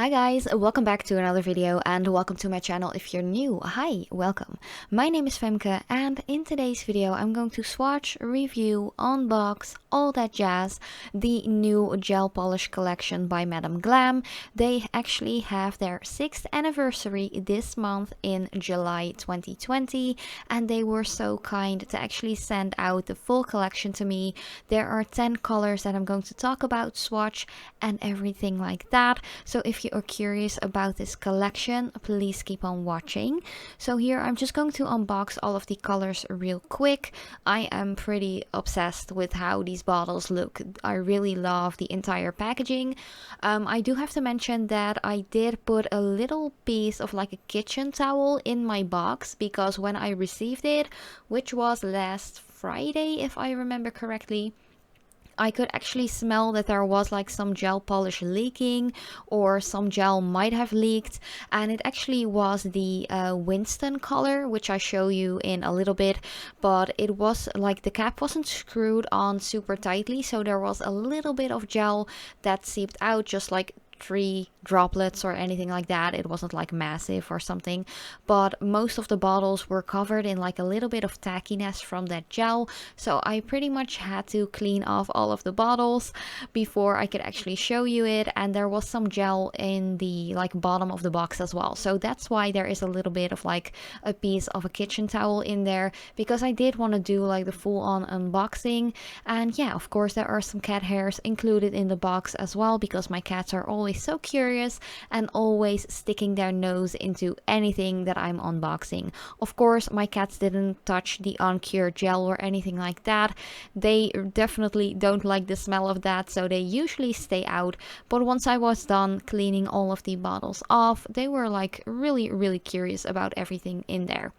Hi guys, welcome back to another video and welcome to my channel if you're new. Hi, welcome. My name is Femke and in today's video I'm going to swatch, review, unbox, all that jazz, the new gel polish collection by Madam Glam. They actually have their 6th anniversary this month in July 2020 and they were so kind to actually send out the full collection to me. There are 10 colors that I'm going to talk about, swatch and everything like that. So if you are curious about this collection, please keep on watching. So here I'm just going to unbox all of the colors real quick. I am pretty obsessed with how these bottles look. I really love the entire packaging. I do have to mention that I did put a little piece of like a kitchen towel in my box because when I received it, which was last Friday if I remember correctly, I could actually smell that there was like some gel polish leaking or some gel might have leaked, and it actually was the Winston color, which I show you in a little bit, but it was like the cap wasn't screwed on super tightly, so there was a little bit of gel that seeped out, just like 3 droplets or anything like that. It wasn't like massive or something, but most of the bottles were covered in like a little bit of tackiness from that gel, so I pretty much had to clean off all of the bottles before I could actually show you it. And there was some gel in the like bottom of the box as well, so that's why there is a little bit of like a piece of a kitchen towel in there, because I did want to do like the full-on unboxing. And yeah, of course there are some cat hairs included in the box as well, because my cats are always so curious and always sticking their nose into anything that I'm unboxing. Of course, my cats didn't touch the uncured gel or anything like that. They definitely don't like the smell of that, so they usually stay out. But once I was done cleaning all of the bottles off, they were like really curious about everything in there.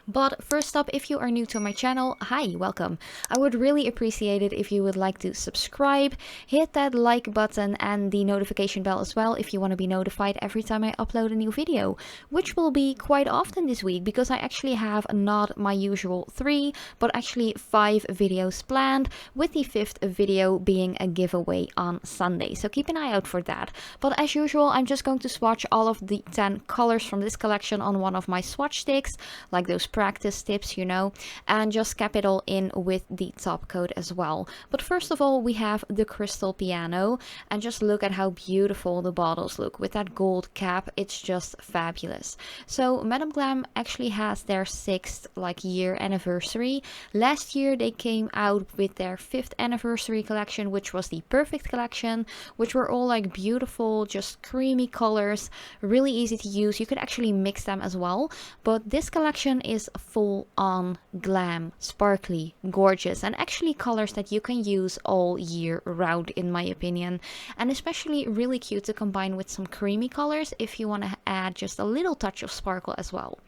But first up, if you are new to my channel, hi, welcome. I would really appreciate it if you would like to subscribe, hit that like button and the notification bell as well if you want to be notified every time I upload a new video, which will be quite often this week because I actually have not my usual 3, but actually 5 videos planned, with the 5th video being a giveaway on Sunday. So keep an eye out for that. But as usual, I'm just going to swatch all of the 10 colors from this collection on one of my swatch sticks, like those practice tips, you know, and just cap it all in with the top coat as well. But first of all, we have the crystal piano, and just look at how beautiful the bottles look with that gold cap. It's just fabulous. So Madam Glam actually has their 6th like year anniversary. Last year they came out with their 5th anniversary collection, which was the perfect collection, which were all like beautiful, just creamy colors, really easy to use. You could actually mix them as well, but this collection is full on glam, sparkly, gorgeous, and actually colors that you can use all year round in my opinion, and especially really cute to combine with some creamy colors if you want to add just a little touch of sparkle as well.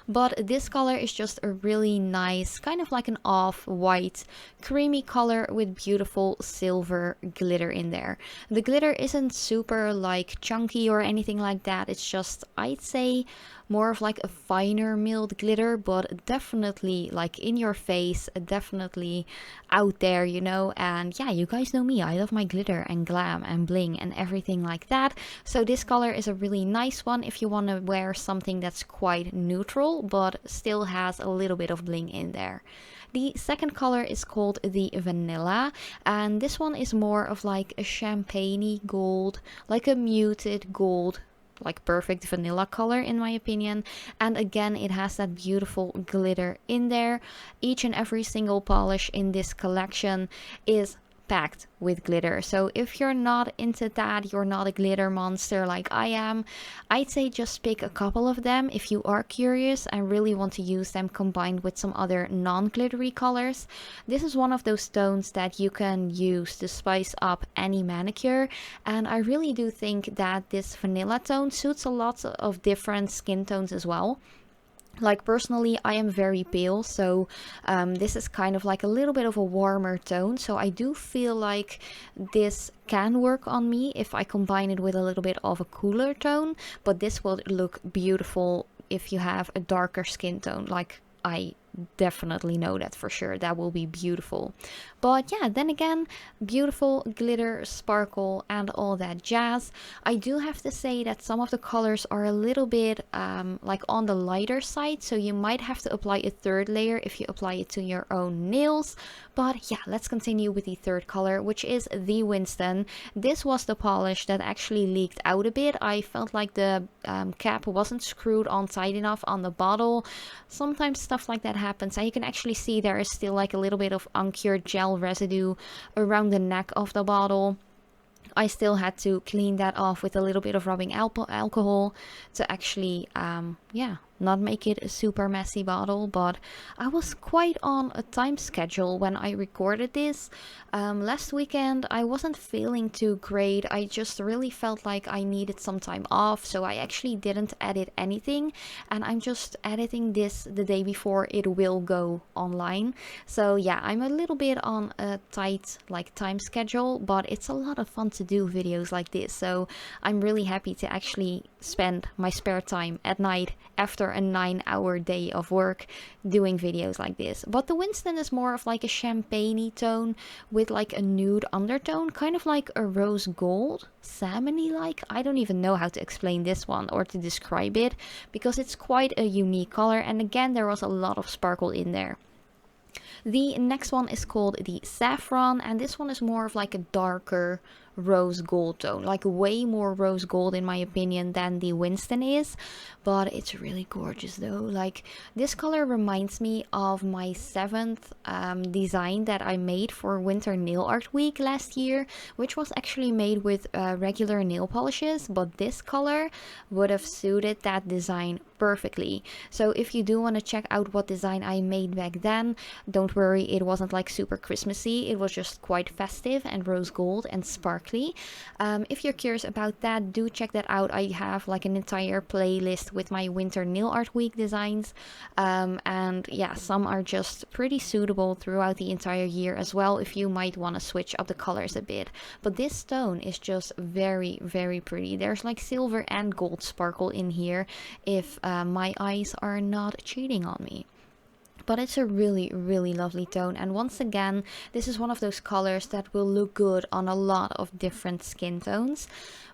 But this color is just a really nice, kind of like an off-white, creamy color with beautiful silver glitter in there. The glitter isn't super like chunky or anything like that. It's just, I'd say, more of like a finer milled glitter, but definitely like in your face, definitely out there, you know. And yeah, you guys know me, I love my glitter and glam and bling and everything like that. So this color is a really nice one if you want to wear something that's quite neutral but still has a little bit of bling in there. The second color is called the vanilla, and this one is more of like a champagne-y gold, like a muted gold, like perfect vanilla color in my opinion. And again, it has that beautiful glitter in there. Each and every single polish in this collection is packed with glitter, so if you're not into that, you're not a glitter monster like I am, I'd say just pick a couple of them if you are curious and really want to use them combined with some other non-glittery colors. This is one of those tones that you can use to spice up any manicure, and I really do think that this vanilla tone suits a lot of different skin tones as well. Like personally, I am very pale, so this is kind of like a little bit of a warmer tone, so I do feel like this can work on me if I combine it with a little bit of a cooler tone, but this will look beautiful if you have a darker skin tone like I definitely know that for sure. That will be beautiful. But yeah, then again, beautiful glitter, sparkle, and all that jazz. I do have to say that some of the colors are a little bit like on the lighter side, so you might have to apply a third layer if you apply it to your own nails. But yeah, let's continue with the third color, which is the Winston. This was the polish that actually leaked out a bit. I felt like the cap wasn't screwed on tight enough on the bottle. Sometimes stuff like that happens, and you can actually see there is still like a little bit of uncured gel residue around the neck of the bottle. I still had to clean that off with a little bit of rubbing alcohol to actually, yeah, not make it a super messy bottle. But I was quite on a time schedule when I recorded this. Last weekend I wasn't feeling too great. I just really felt like I needed some time off, so I actually didn't edit anything, and I'm just editing this the day before it will go online. So yeah, I'm a little bit on a tight like time schedule, but it's a lot of fun to do videos like this, so I'm really happy to actually spend my spare time at night after a 9-hour day of work doing videos like this. But the Winston is more of like a champagne-y tone with like a nude undertone, kind of like a rose gold, salmon-y like. I don't even know how to explain this one or to describe it, because it's quite a unique color, and again there was a lot of sparkle in there. The next one is called the Saffron, and this one is more of like a darker rose gold tone, like way more rose gold in my opinion than the Winston is, but it's really gorgeous though. Like, this color reminds me of my 7th design that I made for Winter Nail Art Week last year, which was actually made with regular nail polishes, but this color would have suited that design perfectly. So if you do want to check out what design I made back then, don't worry, it wasn't like super Christmassy, it was just quite festive and rose gold and sparkly. If you're curious about that, do check that out. I have like an entire playlist with my Winter Nail Art Week designs, and yeah, some are just pretty suitable throughout the entire year as well if you might want to switch up the colors a bit. But this stone is just very, very pretty. There's like silver and gold sparkle in here if my eyes are not cheating on me. But it's a really, really lovely tone, and once again, this is one of those colors that will look good on a lot of different skin tones.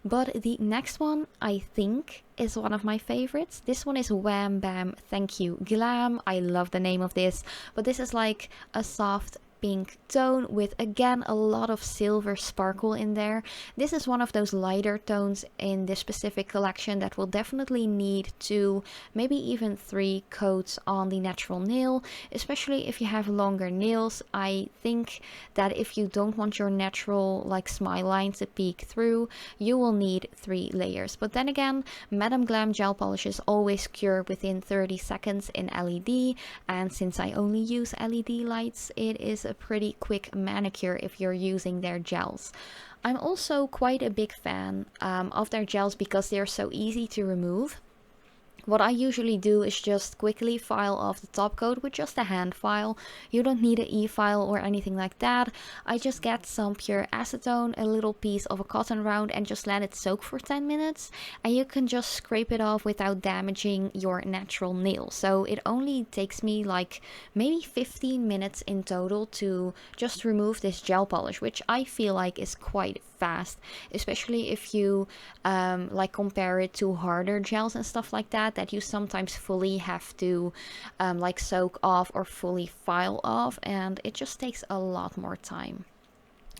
But the next one, I think, is one of my favorites. This one is Wham Bam Thank You Glam. I love the name of this, but this is like a soft pink tone with again a lot of silver sparkle in there. This is one of those lighter tones in this specific collection that will definitely need 2, maybe even 3 coats on the natural nail, especially if you have longer nails. I think that if you don't want your natural like smile line to peek through, you will need 3 layers. But then again, Madam Glam gel polishes always cure within 30 seconds in LED, and since I only use LED lights, it is a pretty quick manicure if you're using their gels. I'm also quite a big fan of their gels because they're so easy to remove. What I usually do is just quickly file off the top coat with just a hand file. You don't need an e-file or anything like that. I just get some pure acetone, a little piece of a cotton round, and just let it soak for 10 minutes. And you can just scrape it off without damaging your natural nail. So it only takes me like maybe 15 minutes in total to just remove this gel polish, which I feel like is quite fast, especially if you like compare it to harder gels and stuff like that you sometimes fully have to like soak off or fully file off, and it just takes a lot more time.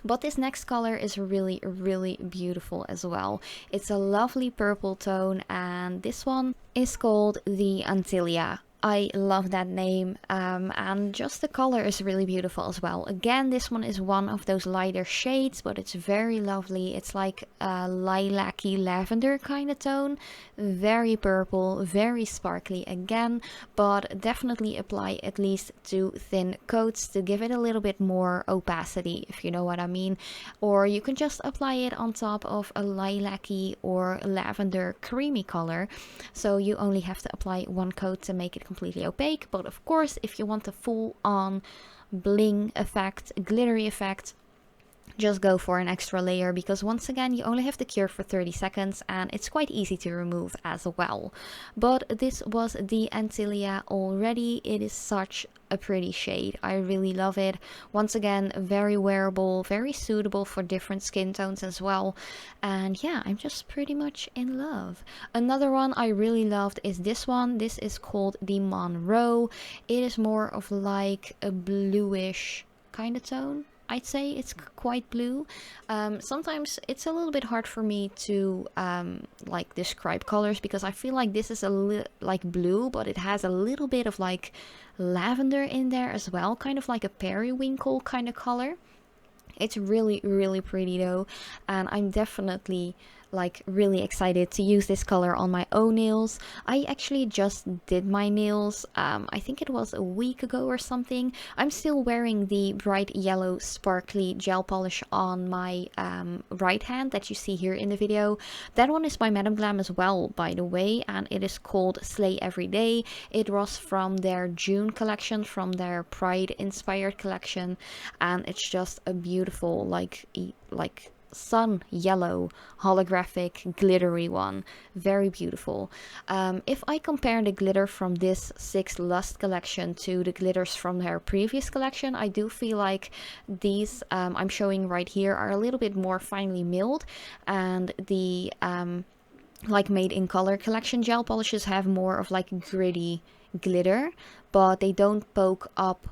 But this next color is really, really beautiful as well. It's a lovely purple tone, and this one is called the Antilia. I love that name, and just the color is really beautiful as well. Again, this one is one of those lighter shades, but it's very lovely. It's like a lilac-y lavender kind of tone, very purple, very sparkly again, but definitely apply at least 2 thin coats to give it a little bit more opacity, if you know what I mean. Or you can just apply it on top of a lilac-y or lavender creamy color, so you only have to apply 1 coat to make it completely opaque. But of course, if you want a full-on bling effect, glittery effect, just go for an extra layer, because once again you only have to cure for 30 seconds and it's quite easy to remove as well. But this was the Antilia already. It is such a pretty shade. I really love it. Once again, very wearable, very suitable for different skin tones as well. And yeah, I'm just pretty much in love. Another one I really loved is this one. This is called the Monroe. It is more of like a bluish kind of tone. I'd say it's quite blue. Sometimes it's a little bit hard for me to like describe colors, because I feel like this is a like blue, but it has a little bit of like lavender in there as well, kind of like a periwinkle kind of color. It's really, really pretty though, and I'm definitely like really excited to use this color on my own nails. I actually just did my nails, I think it was a week ago or something. I'm still wearing the bright yellow sparkly gel polish on my right hand that you see here in the video. That one is by Madam Glam as well, by the way, and it is called Slay Every Day. It was from their June collection, from their Pride inspired collection, and it's just a beautiful like sun yellow holographic glittery one. Very beautiful. If I compare the glitter from this 6th Lust collection to the glitters from their previous collection, I do feel like these I'm showing right here are a little bit more finely milled, and the like Made in Color collection gel polishes have more of like gritty glitter, but they don't poke up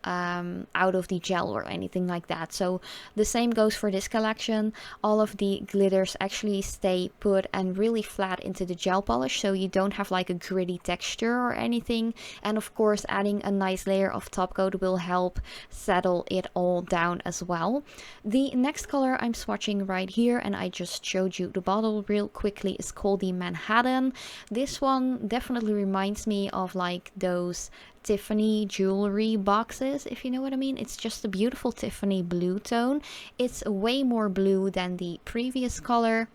out of the gel or anything like that. So the same goes for this collection. All of the glitters actually stay put and really flat into the gel polish, so you don't have like a gritty texture or anything. And of course, adding a nice layer of top coat will help settle it all down as well. The next color I'm swatching right here, and I just showed you the bottle real quickly, is called the Manhattan. This one definitely reminds me of like those Tiffany jewelry boxes, if you know what I mean. It's just a beautiful Tiffany blue tone. It's way more blue than the previous color,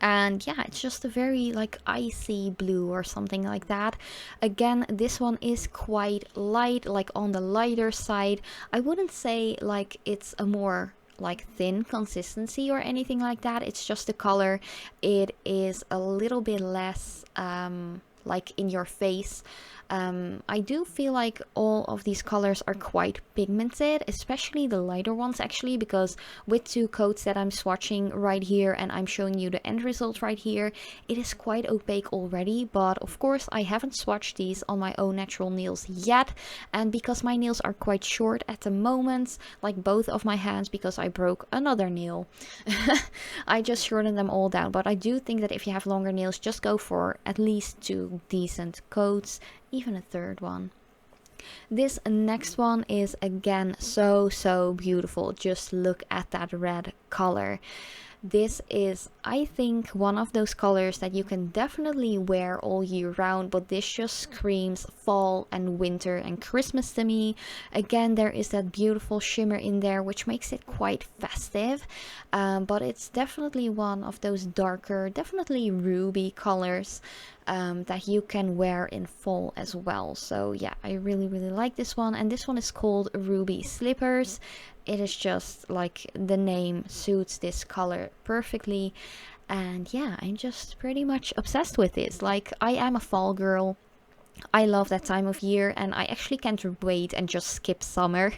and yeah, it's just a very like icy blue or something like that. Again, this one is quite light, like on the lighter side. I wouldn't say like it's a more like thin consistency or anything like that. It's just the color. It is a little bit less like in your face. I do feel like all of these colors are quite pigmented, especially the lighter ones actually, because with two coats that I'm swatching right here and I'm showing you the end result right here, it is quite opaque already. But of course I haven't swatched these on my own natural nails yet, and because my nails are quite short at the moment, like both of my hands, because I broke another nail, I just shortened them all down. But I do think that if you have longer nails, just go for at least 2 decent coats, even a third one. This next one is again so beautiful. Just look at that red color. This is, I think, one of those colors that you can definitely wear all year round, but this just screams fall and winter and Christmas to me. Again, there is that beautiful shimmer in there, which makes it quite festive, but it's definitely one of those darker, definitely ruby colors that you can wear in fall as well. So yeah, I really like this one, and this one is called Ruby Slippers. It is just like the name suits this color perfectly, and yeah, I'm just pretty much obsessed with this. Like, I am a fall girl. I love that time of year, and I actually can't wait and just skip summer.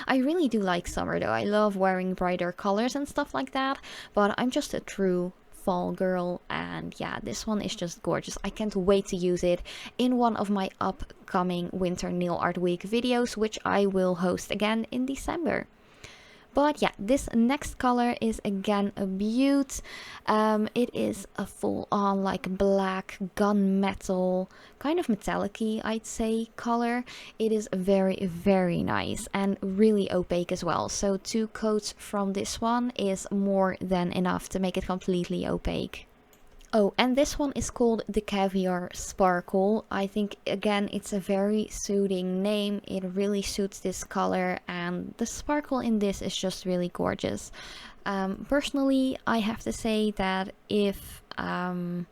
I really do like summer though. I love wearing brighter colors and stuff like that, but I'm just a true fall girl, and yeah, this one is just gorgeous. I can't wait to use it in one of my upcoming Winter Nail Art Week videos, which I will host again in December. But yeah, this next color is again a beaut. It is a full-on like black gunmetal, kind of metallic-y, I'd say, color. It is very nice and really opaque as well. So 2 coats from this one is more than enough to make it completely opaque. Oh, and this one is called the Caviar Sparkle. I think, again, it's a very suiting name. It really suits this color, and the sparkle in this is just really gorgeous. Personally, I have to say that if I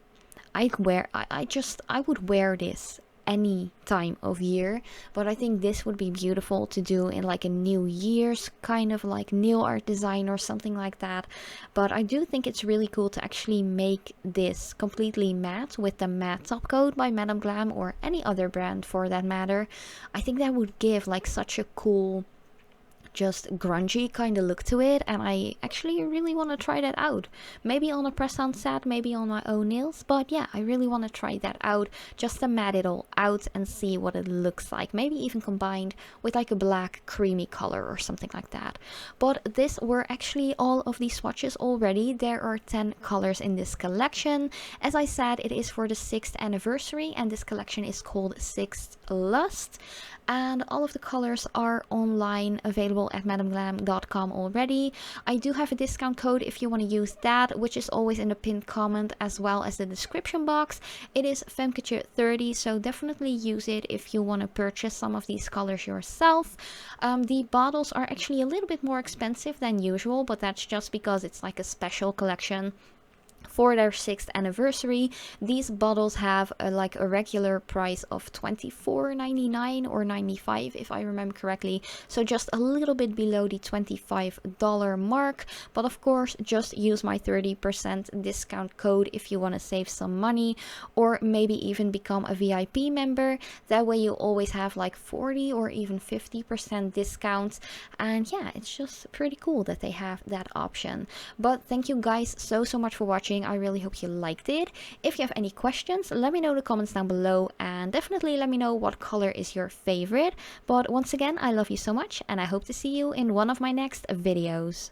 would wear this any time of year, but I think this would be beautiful to do in like a New Year's kind of like nail art design or something like that. But I do think it's really cool to actually make this completely matte with the matte top coat by Madam Glam, or any other brand for that matter. I think that would give like such a cool, just grungy kind of look to it, and I actually really want to try that out. Maybe on a press-on set, maybe on my own nails, but yeah, I really want to try that out, just to matte it all out and see what it looks like. Maybe even combined with like a black creamy color or something like that. But this were actually all of these swatches already. There are 10 colors in this collection. As I said, it is for the 6th anniversary, and this collection is called 6th Lust, and all of the colors are online, available at madamglam.com already. I do have a discount code if you want to use that, which is always in the pinned comment as well as the description box. It is femketje30, so definitely use it if you want to purchase some of these colors yourself. The bottles are actually a little bit more expensive than usual, but that's just because it's like a special collection for their 6th anniversary. These bottles have like a regular price of $24.99 or $95 if I remember correctly, so just a little bit below the $25 mark. But of course, just use my 30% discount code if you want to save some money, or maybe even become a VIP member. That way you always have like 40 or even 50% discounts, and yeah, it's just pretty cool that they have that option. But thank you guys so much for watching. I really hope you liked it. If you have any questions, let me know in the comments down below, and definitely let me know what color is your favorite. But once again, I love you so much, and I hope to see you in one of my next videos.